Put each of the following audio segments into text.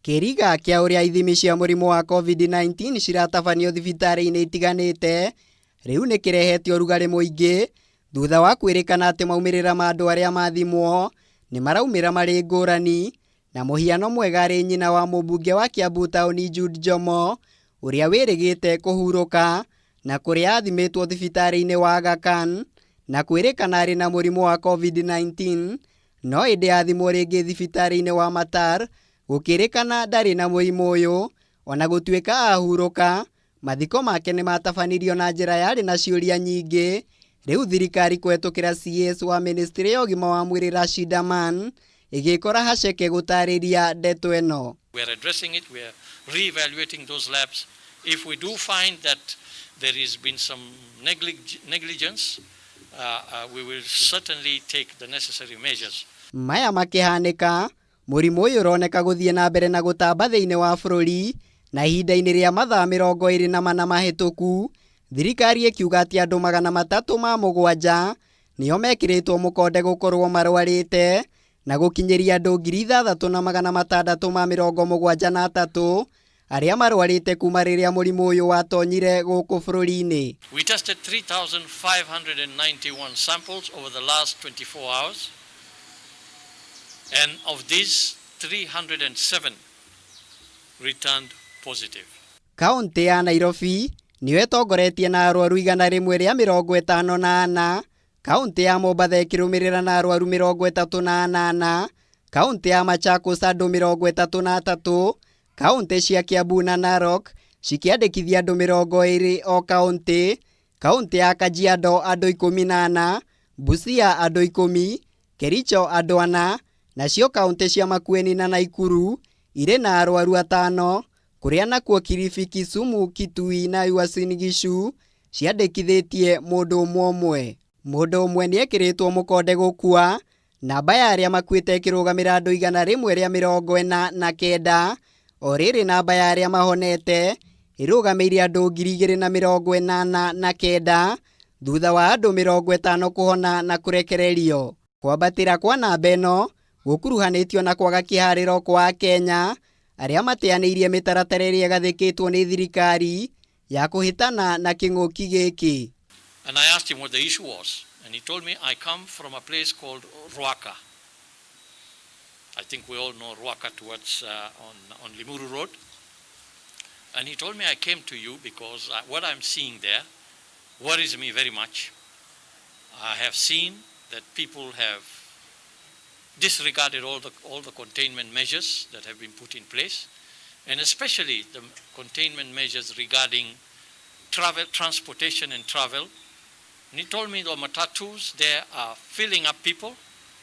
Kiriga kia uria ithimi cia murimu wa COVID-19 ciratabanio thibitari-ini itiganite riu ni kirehete urugari muingi thutha wa kwirikana ati maumirira ma andu aria mathimwo ni maraumira mari ngurani na muhiano mwega ri nyina wa mubunge wa Kiambu tauni Jude Jomo uria wirigite kuhuruka na kuria athimitwo thibitari-ini wa Aga Khan na kwirikana ari na murimu wa COVID-19 no indi athimwo ringi thibitari-ini wa Matar gukirikana ndari na murimu uyu ona gutuika ahuruka mathiko make ni matabanirio na njira yari na ciuria nyingi riu thirikari kwetukira CS wa Ministry ya Ugima wa Mwiri Rashida Man igikora haceke gutariria ndeto eno. We are addressing it, we are re-evaluating those labs. If we do find that there has been some negligence, we will certainly take the necessary measures. Maya makihanika murimu uyu uroneka guthie na mbere na gutamba thiini wa bururi na ihinda-ini ria mathaa 24 mahituku thirikari ikiuga ati andu 307 nio mekiritwo mukonde gukorwo marwarite na gukinyiria andu 3673 aria marwarite kuma riria murimu uyu watonyire guku bururi-ini. We tested 3,591 samples over the last 24 hours. And of these, 307 returned positive. Kaunti ya Nairobi niyo itongoretie na arwaru 154. Kaunti ya Mombasa ikirumirira na arwaru 38. Kaunti ya Machakos andu 33. Kaunti cia Kiambu na Narok cikiandikithia andu 20 o kaunti. Kaunti ya Kajiado andu 14. Busia andu 10. Kericho andu 4. Nacio kaunti cia Makueni na Naikuru ire na arwaru 5 kuria nakuo Kilifi, Kisumu, Kitui na Uasin Gishu ciandikithitie mundu umwe. Mundu umwe ni ekiritwo mukonde gukua namba ya aria makuite ikirugamira andu 149 o riri namba ya aria mahonete irugamiire andu 2,089 thutha wa andu 50 kuhona na kurekererio. Kwambatira kwa namba eno gukuruhanitio na kwaga kihariro kwa Kenya aria mateanirie mitaratara iria gathikitwo ni thirikari ya kuhitana na king'uki giki. And I asked him what the issue was, and he told me, I come from a place called Ruaka. I think we all know Ruaka towards on Limuru Road. And he told me I came to you because what I'm seeing there worries me very much. I have seen that people have disregarded all the containment measures that have been put in place, and especially the containment measures regarding transportation and travel. And he told me the matatus there are filling up people.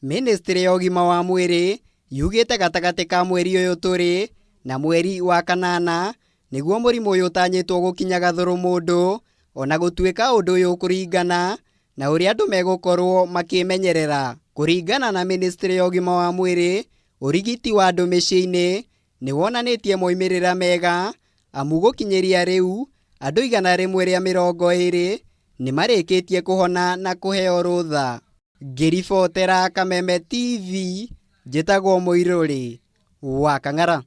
Ministry ya Ugima wa Mwiri yugite gatagati ka mweri uyu turi na mweri wa kanana niguo murimu uyu utanyitwo gukinyaga thuru mundu ona gutuika undu uyu kuringana na uria andu megukorwo makimenyerera. Kuringana na Ministry ya Ugima wa Mwiri urigiti wa andu micii-ini ni wonanitie maumirira mega amu gukinyiria riu andu 120 ni marikitie kuhona na kuheo rutha. Ngiribotera Kameme TV njitagwo Muiruri wa Kang'ara.